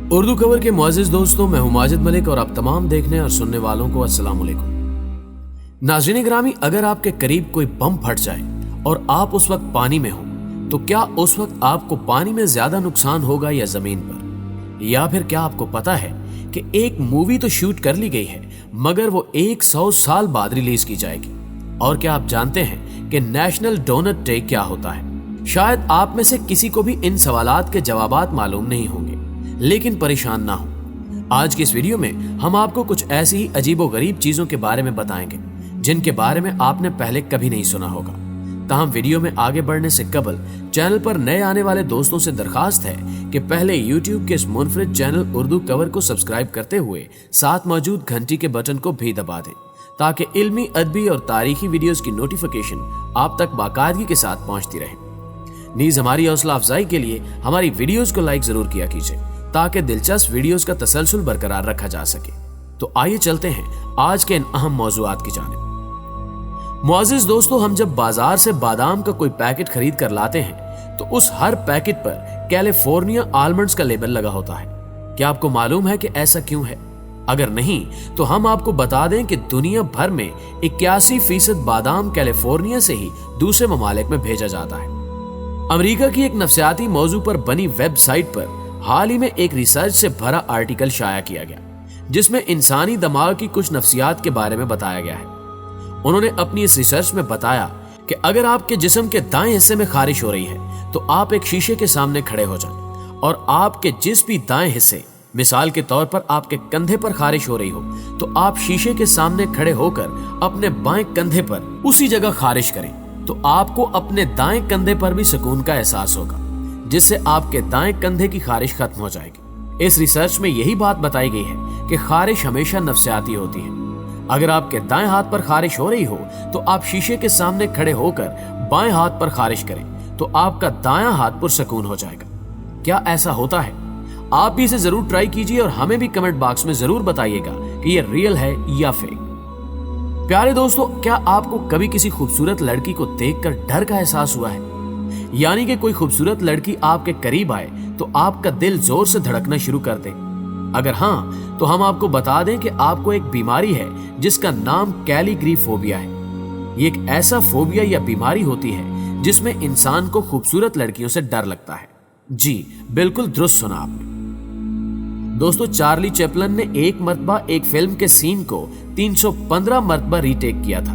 Urdu cover के मुअज़्ज़िज़ दोस्तों, मैं हूं माजिद मलिक और आप तमाम देखने और सुनने वालों को अस्सलाम वालेकुम। नाज़रीन ग्रामी, अगर आपके करीब कोई बम फट जाए और आप उस वक्त पानी में हो तो क्या उस वक्त आपको पानी में ज्यादा नुकसान होगा या जमीन पर? या फिर क्या आपको पता है कि एक मूवी तो शूट कर ली गई है मगर वो 100 साल बाद रिलीज की जाएगी? और क्या आप जानते हैं कि नेशनल डोनट डे क्या होता है? शायद आप में से किसी को भी इन सवालात के जवाबात मालूम नहीं होंगे, लेकिन परेशान ना हो। आज की इस वीडियो में हम आपको कुछ ऐसी ही अजीबोगरीब चीजों के बारे में बताएंगे जिनके बारे में आपने पहले कभी नहीं सुना होगा। ताहम वीडियो में आगे बढ़ने से कबल चैनल पर नए आने वाले दोस्तों से दरखास्त है कि पहले YouTube के इस मुनफरिद चैनल उर्दू कवर को सब्सक्राइब करते हुए साथ मौजूद घंटी के बटन को भी दबा दें ताकि इल्मी, अदबी और तारीखी वीडियोस की नोटिफिकेशन आप तक बाकायदगी के साथ पहुंचती रहे। नीज हमारी हौसला अफजाई के लिए हमारी वीडियोस को लाइक जरूर किया कीजिए ताकि दिलचस्प वीडियोस का तसलसल बरकरार रखा जा सके। तो आइए चलते हैं आज के इन अहम मौजूआत की जानिब। मुअज़्ज़िज़ दोस्तों, हम जब बाजार से बादाम का कोई पैकेट खरीद कर लाते हैं तो उस हर पैकेट पर कैलिफोर्निया आलमंड्स का लेबल लगा होता है। क्या आपको मालूम है कि ऐसा क्यों है? अगर नहीं तो हम आपको बता दें कि दुनिया भर में 81% बादाम कैलिफोर्निया से ही दूसरे ममालिक में भेजा जाता है। अमेरिका की एक नफ्सियाती मौजू पर बनी वेबसाइट पर हाल ही में एक रिसर्च से भरा आर्टिकल शाया किया गया जिसमें इंसानी दिमाग की कुछ नफ्सियात के बारे में बताया गया है। उन्होंने अपनी इस रिसर्च में बताया कि अगर आपके जिस्म के दाएं हिस्से में खारिश हो रही है तो आप एक शीशे के सामने खड़े हो जाएं और आपके जिस भी दाएं हिस्से, मिसाल के तौर पर आपके कंधे पर खारिश हो रही हो तो आप शीशे के सामने खड़े होकर अपने बाएं कंधे पर उसी जगह खारिश करें तो आपको अपने दाएं कंधे पर भी सुकून का एहसास होगा जिससे आपके दाएं कंधे की खारिश खत्म हो जाएगी। इस रिसर्च में यही बात बताई गई है कि खारिश हमेशा नफ्सियाती होती है। अगर आपके दाएं हाथ पर खारिश हो रही हो तो आप शीशे के सामने खड़े होकर बाएं हाथ पर खारिश करें तो आपका दायां हाथ पुरसकून हो जाएगा। क्या ऐसा होता है? आप भी इसे जरूर ट्राई कीजिए और हमें भी कमेंट बॉक्स में जरूर बताइएगा कि ये रियल है या फेक। प्यारे दोस्तों, क्या आपको कभी किसी खूबसूरत लड़की को देखकर डर का एहसास हुआ है? यानी कि कोई खूबसूरत लड़की आपके करीब आए तो आपका दिल जोर से धड़कना शुरू कर दे? अगर हाँ तो हम आपको बता दें कि आपको एक बीमारी है जिसका नाम कैलीग्रीफोबिया है। ये एक ऐसा फोबिया या बीमारी होती है जिसमें इंसान को खूबसूरत लड़कियों से डर लगता है। जी बिल्कुल दुरुस्त सुना आपने दोस्तों। चार्ली चैपलिन ने एक मर्तबा एक फिल्म के सीन को 315 मर्तबा रीटेक किया था।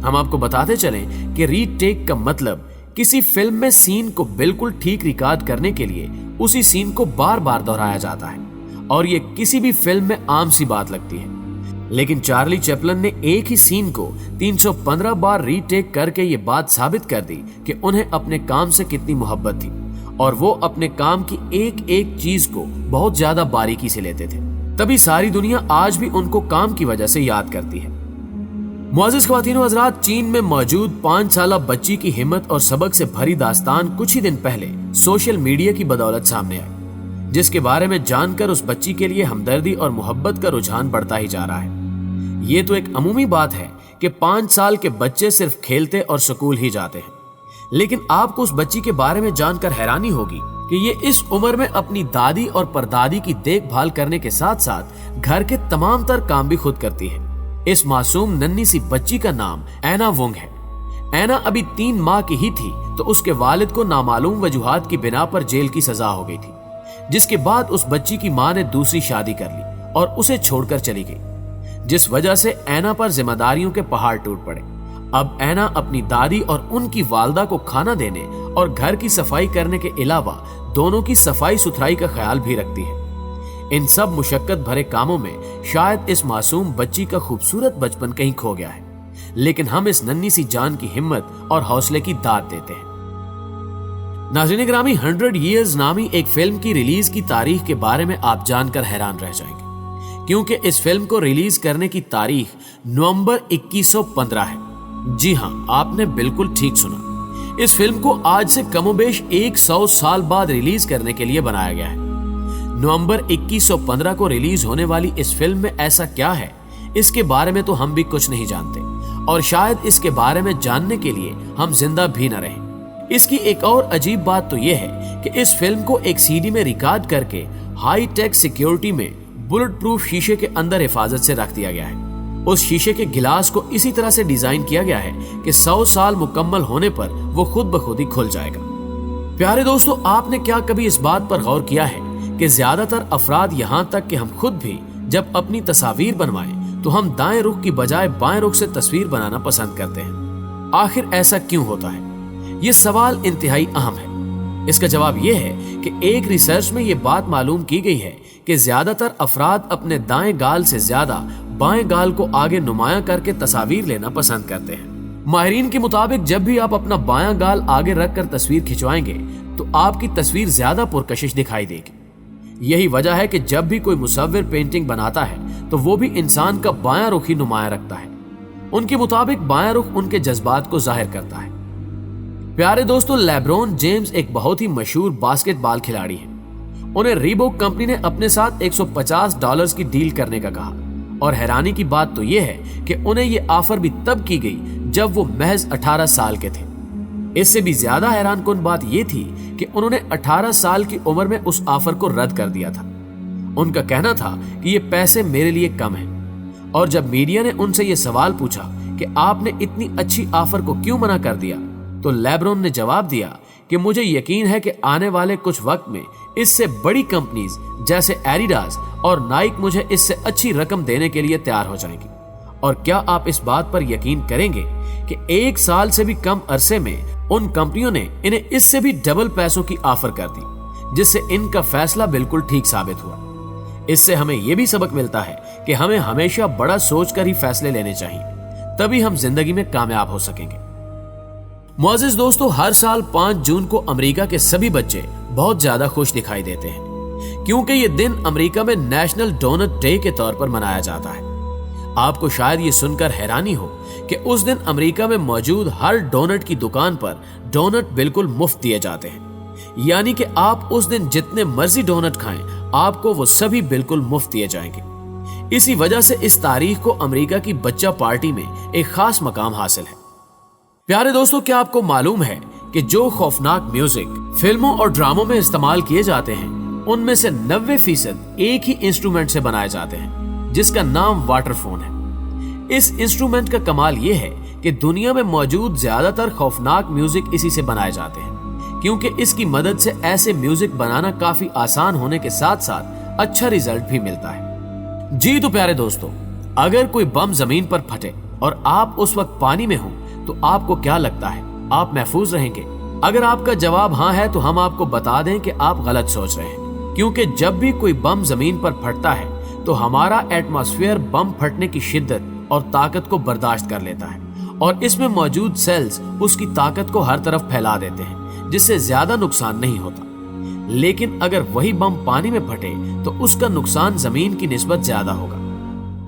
हम आपको बताते चलें कि रीटेक का मतलब किसी फिल्म में सीन को बिल्कुल ठीक रिकॉर्ड करने के लिए उसी सीन को बार बार दोहराया जाता है और ये किसी भी फिल्म में आम सी बात लगती है। लेकिन चार्ली चैपलिन ने एक ही सीन को 315 बार रीटेक करके ये बात साबित कर दी कि उन्हें अपने काम से कितनी मोहब्बत थी और वो अपने काम की एक एक चीज को बहुत ज्यादा बारीकी से लेते थे। तभी सारी दुनिया आज भी उनको काम की वजह से याद करती है। मुअज़्ज़िज़ ख्वातीन व हज़रात, चीन में मौजूद 5 साला बच्ची की हिम्मत और सबक से भरी दास्तान कुछ ही दिन पहले सोशल मीडिया की बदौलत सामने आई, जिसके बारे में जानकर उस बच्ची के लिए हमदर्दी और मोहब्बत का रुझान बढ़ता ही जा रहा है। ये तो एक अमूमी बात है कि 5 साल के बच्चे सिर्फ खेलते और स्कूल ही जाते हैं, लेकिन आपको उस बच्ची के बारे में जानकर हैरानी होगी कि ये इस उम्र में अपनी दादी और परदादी की देखभाल करने के साथ साथ घर के तमाम तर काम भी खुद करती है। इस मासूम नन्ही सी बच्ची का नाम ऐना वोंग है। ऐना अभी 3 माह की ही थी तो उसके वालिद को नामालूम वजूहात की बिना पर जेल की सजा हो गई थी, जिसके बाद उस बच्ची की मां ने दूसरी शादी कर ली और उसे छोड़कर चली गई, जिस वजह से ऐना पर जिम्मेदारियों के पहाड़ टूट पड़े। अब ऐना अपनी दादी और उनकी वालदा को खाना देने और घर की सफाई करने के अलावा दोनों की सफाई सुथराई का ख्याल भी रखती है। इन सब मुशक्कत भरे कामों में शायद इस मासूम बच्ची का खूबसूरत बचपन कहीं खो गया है, लेकिन हम इस नन्ही सी जान की हिम्मत और हौसले की दाद देते हैं। नाज़रीन ग्रामी, 100 Years नामी एक फिल्म की रिलीज की तारीख के बारे में आप जानकर हैरान रह जाएंगे, क्योंकि इस फिल्म को रिलीज करने की तारीख नवंबर 2115 है। जी हाँ, आपने बिल्कुल ठीक सुना। इस फिल्म को आज से कमोबेश 100 साल बाद रिलीज करने के लिए बनाया गया है। नवंबर 2115 को रिलीज होने वाली इस फिल्म में ऐसा क्या है, इसके बारे में तो हम भी कुछ नहीं जानते और शायद इसके बारे में जानने के लिए हम जिंदा भी न रहें। इसकी एक और अजीब बात तो यह है कि इस फिल्म को एक सीडी में रिकॉर्ड करके हाई टेक सिक्योरिटी में बुलेट प्रूफ शीशे के अंदर हिफाजत से रख दिया गया है। उस शीशे के गिलास को इसी तरह से डिजाइन किया गया है कि 100 साल मुकम्मल होने पर वो खुद ब खुद ही खुल जाएगा। प्यारे दोस्तों, आपने क्या कभी इस बात पर गौर किया है कि ज्यादातर अफराद यहां तक कि हम खुद भी जब अपनी तस्वीर बनवाएं तो हम दाएं रुख की बजाय बाएं रुख से तस्वीर बनाना पसंद करते हैं। आखिर ऐसा क्यों होता है? ये सवाल इंतहाई अहम है। इसका जवाब यह है कि एक रिसर्च में यह बात मालूम की गई है कि ज्यादातर अफराद अपने दाएं गाल से ज्यादा बाएं गाल को आगे नुमाया करके तस्वीर लेना पसंद करते हैं। माहिरीन के मुताबिक जब भी आप अपना बायां गाल आगे रखकर तस्वीर खिंचवाएंगे तो आपकी तस्वीर ज्यादा पुरकशिश दिखाई देगी। यही वजह है कि जब भी कोई मुसव्विर पेंटिंग बनाता है तो वो भी इंसान का बायां रुख ही नुमाया रखता है। उनके मुताबिक बायां रुख उनके जज्बात को जाहिर करता है। प्यारे दोस्तों, लेब्रॉन जेम्स एक बहुत ही मशहूर बास्केटबॉल खिलाड़ी हैं। उन्हें रीबॉक कंपनी ने अपने साथ $150 की डील करने का कहा और हैरानी की बात तो यह है कि उन्हें यह ऑफर भी तब की गई जब वो महज 18 साल के थे। इससे भी ज्यादा हैरान कुन बात यह थी कि उन्होंने 18 साल की उम्र में उस ऑफर को रद्द कर दिया था। उनका कहना था कि ये पैसे मेरे लिए कम हैं। और जब मीडिया ने उनसे ये सवाल पूछा कि आपने इतनी अच्छी ऑफर को क्यों मना कर दिया, तो लेब्रॉन ने जवाब दिया कि मुझे यकीन है कि आने वाले कुछ वक्त में इससे बड़ी कंपनीज जैसे एडिडास और नाइक मुझे इससे अच्छी रकम देने के लिए तैयार हो जाएंगी। और क्या आप इस बात पर यकीन करेंगे कि 1 साल से भी कम अरसे में उन कंपनियों ने इन्हें इससे भी डबल पैसों की ऑफर कर दी, जिससे इनका फैसला बिल्कुल ठीक साबित हुआ। इससे हमें यह भी सबक मिलता है कि हमें हमेशा बड़ा सोचकर ही फैसले लेने चाहिए, तभी हम जिंदगी में कामयाब हो सकेंगे। मुअज़्ज़िज़ दोस्तों, हर साल 5 जून को अमेरिका के सभी बच्चे बहुत ज्यादा खुश दिखाई देते हैं, क्योंकि ये दिन अमेरिका में नेशनल डोनट डे के तौर पर मनाया जाता है। आपको शायद ये सुनकर हैरानी हो कि उस दिन अमेरिका में मौजूद हर डोनट की दुकान पर डोनट बिल्कुल मुफ्त दिए जाते हैं। यानी कि आप उस दिन जितने मर्जी डोनट खाएं, आपको वो सभी बिल्कुल मुफ्त दिए जाएंगे। इसी वजह से इस तारीख को अमेरिका की बच्चा पार्टी में एक खास मकाम हासिल है। प्यारे दोस्तों, क्या आपको मालूम है कि जो खौफनाक म्यूजिक फिल्मों और ड्रामों में इस्तेमाल किए जाते हैं, उनमें से 90% एक ही इंस्ट्रूमेंट से बनाए जाते हैं, जिसका नाम वाटरफोन है। इस इंस्ट्रूमेंट का कमाल यह है कि दुनिया में मौजूद ज्यादातर खौफनाक म्यूजिक इसी से बनाए जाते हैं, क्योंकि इसकी मदद से ऐसे म्यूजिक बनाना काफी आसान होने के साथ साथ अच्छा रिजल्ट भी मिलता है। जी तो प्यारे दोस्तों, अगर कोई बम जमीन पर फटे और आप उस वक्त पानी में हो तो आपको क्या लगता है, आप महफूज रहेंगे? अगर आपका जवाब हाँ है तो हम आपको बता दें कि आप गलत सोच रहे हैं, क्योंकि जब भी कोई बम जमीन पर फटता है तो हमारा एटमॉस्फेयर बम फटने की शिद्दत और ताकत को बर्दाश्त कर लेता है और इसमें मौजूद सेल्स उसकी ताकत को हर तरफ फैला देते हैं, जिससे ज्यादा नुकसान नहीं होता। लेकिन अगर वही बम पानी में फटे तो उसका नुकसान जमीन की निस्बत ज्यादा होगा।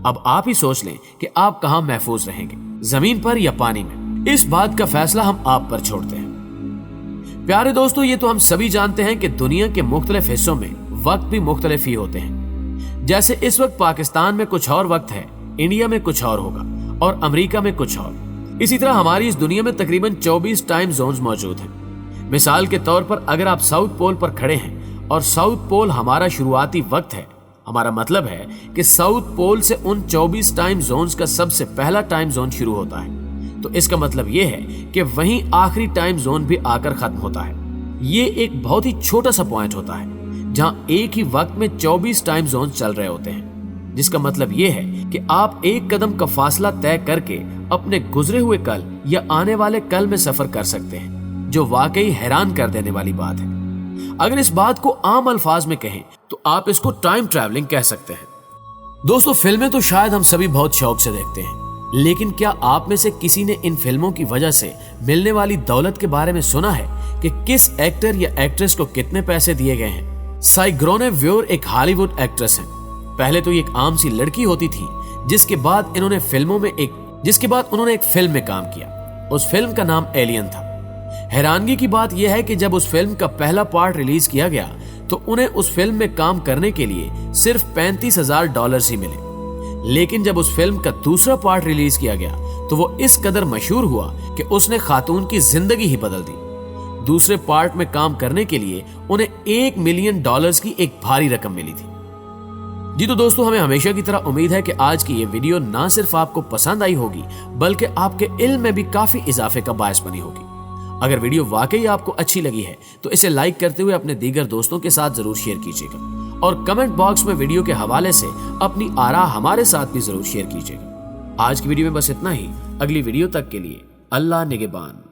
अब आप ही सोच लें कि आप कहां महफूज रहेंगे, जमीन पर या पानी में। इस बात का फैसला हम आप पर छोड़ते हैं। प्यारे दोस्तों, ये तो हम सभी जानते हैं कि दुनिया के मुख्तलिफ हिस्सों में वक्त भी मुख्तलिफ ही होते हैं। जैसे इस वक्त पाकिस्तान में कुछ और वक्त है, इंडिया में कुछ और होगा और अमेरिका में कुछ और। इसी तरह हमारी इस दुनिया में तकरीबन 24 टाइम जोन्स मौजूद हैं। मिसाल के तौर पर अगर आप साउथ पोल पर खड़े हैं और साउथ पोल हमारा शुरुआती वक्त है, हमारा मतलब है कि साउथ पोल से उन 24 टाइम जोन्स का सबसे पहला टाइम जोन शुरू होता है, तो इसका मतलब यह है कि वहीं आखिरी टाइम जोन भी आकर खत्म होता है। ये एक बहुत ही छोटा सा पॉइंट होता है जहां एक ही वक्त में 24 टाइम जोन चल रहे होते हैं, जिसका मतलब यह है कि आप एक कदम का फासला तय करके अपने गुजरे हुए कल या आने वाले कल में सफर कर सकते हैं, जो वाकई हैरान कर देने वाली बात है। अगर इस बात को आम अल्फाज में कहें तो आप इसको टाइम ट्रैवलिंग कह सकते हैं। दोस्तों, फिल्में तो शायद हम सभी बहुत शौक से देखते हैं, लेकिन क्या आप में से किसी ने इन फिल्मों की वजह से मिलने वाली दौलत के बारे में सुना है कि किस एक्टर या एक्ट्रेस को कितने पैसे दिए गए हैं? साइग्रोने व्योर एक हॉलीवुड एक्ट्रेस हैं। पहले तो ये एक आम सी लड़की होती थी, जिसके बाद उन्होंने एक फिल्म में काम किया। उस फिल्म का नाम एलियन था। हैरानगी की बात यह है कि जब उस फिल्म का पहला पार्ट रिलीज किया गया तो उन्हें उस फिल्म में काम करने के लिए सिर्फ $35,000 ही मिले। लेकिन जब उस फिल्म का दूसरा पार्ट रिलीज किया गया तो वो इस कदर मशहूर हुआ कि उसने खातून की जिंदगी ही बदल दी। दूसरे पार्ट में काम करने के लिए उन्हें $1 मिलियन की एक भारी रकम मिली थी। जी तो दोस्तों, हमें हमेशा की तरह उम्मीद है कि आज की ये वीडियो ना सिर्फ आपको पसंद आई होगी बल्कि आपके इल्म में भी काफी इजाफे का बायस बनी होगी। अगर वीडियो वाकई आपको अच्छी लगी है तो इसे लाइक करते हुए अपने दीगर दोस्तों के साथ जरूर शेयर कीजिएगा और कमेंट बॉक्स में वीडियो के हवाले से अपनी आरा हमारे साथ भी जरूर शेयर कीजिएगा। आज की वीडियो में बस इतना ही। अगली वीडियो तक के लिए अल्लाह निगहबान।